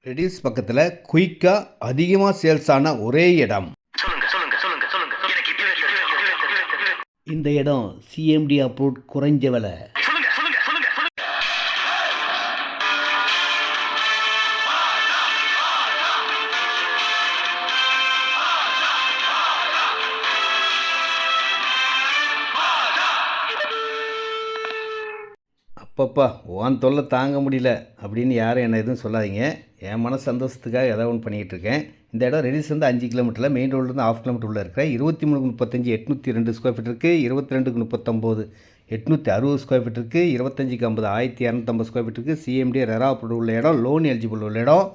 Reduce பக்கத்தில் குயிக்காக அதிகமாக சேல்ஸ் ஆன ஒரே இடம். இந்த இடம் சிஎம்டி அப்ரூவ்ட் குறைஞ்ச விலை. அப்பப்பா உன் தொல்லை தாங்க முடியல அப்படின்னு யாரும் என்ன எதுவும் சொல்லாதீங்க. என் மன சந்தோஷத்துக்காக ஏதாவது ஒன்று பண்ணிக்கிட்டு இருக்கேன். இந்த இடம் ரெடியூஸ் வந்து 5 கிலோமீட்டரில் மெயின் ரோட்லேருந்து 1/2 கிலோமீட்டர் உள்ள இருக்கிற 23-35 802 ஸ்கொயர் ஃபீட் இருக்குது. 22-39 860 ஸ்கொயர் ஃபீட் இருக்குது. 25-50 1250 ஸ்கொயர் ஃபீட் இருக்குது. சிஎம்டி ரெரா அப்ரூவ்ட் உள்ள இடம், லோன் எலிஜிபிள் உள்ள இடம்.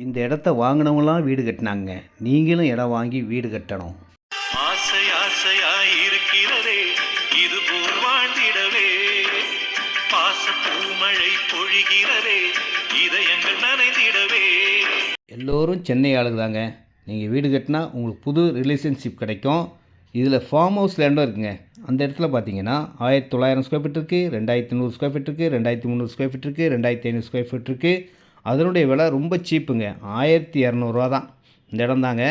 இந்த இடத்த வாங்கினவங்களாம் வீடு கட்டினாங்க. நீங்களும் இடம் வாங்கி வீடு கட்டணும். ஆசை ஆசையாய் இருக்கிறதே இது போல் வாழ்ந்திடவே, பாசப்பூமழை பொழிகிறதே இதயங்கள் நனைந்திடவே. எல்லோரும் சென்னை ஆளுங்க தாங்க. நீங்கள் வீடு கட்டினா உங்களுக்கு புது ரிலேஷன்ஷிப் கிடைக்கும். இதில் ஃபார்ம் ஹவுஸ் லேண்டும் இருக்குங்க. அந்த இடத்துல பார்த்தீங்கன்னா 1900 ஸ்கொயர் ஃபீட் இருக்குது, 2100 ஸ்கொயர் ஃபீட் இருக்குது, 2300 ஸ்கொயர் ஃபீட் இருக்குது, 2500 ஸ்கொயர் ஃபீட் இருக்குது. அதனுடைய விலை ரொம்ப சீப்புங்க, 1200 தான். இந்த இடம் தாங்க.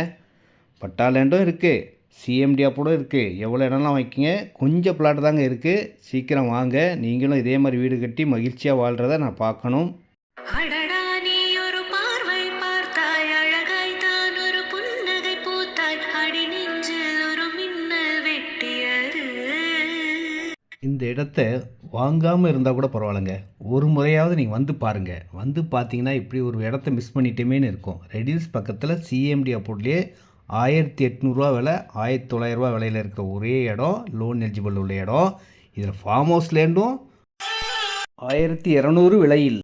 பட்டா லேண்டும் இருக்குது, சிஎம்டி அப்ரூவ்டும் இருக்குது. எவ்வளோ இடம்லாம் வாங்கிக்கிங்க, கொஞ்சம் பிளாட் தாங்க இருக்குது. சீக்கிரம் வாங்க, நீங்களும் இதே மாதிரி வீடு கட்டி மகிழ்ச்சியாக வாழ்கிறத நான் பார்க்கணும். இந்த இடத்த வாங்காமல் இருந்தால் கூட பரவாயில்லைங்க, ஒரு முறையாவது நீங்கள் வந்து பாருங்கள். வந்து பார்த்தீங்கன்னா இப்படி ஒரு இடத்த மிஸ் பண்ணிட்டேமேன்னு இருக்கும். ரெடியூஸ் பக்கத்தில் சிஎம்டி அப்ரூவ்ட்லேயே 1800 விலை, 1900 விலையில் இருக்கிற ஒரே இடம், லோன் எலிஜிபிள் உள்ள இடம். இதில் ஃபார்ம் ஹவுஸ் லேண்டும் 1200 விலையில்.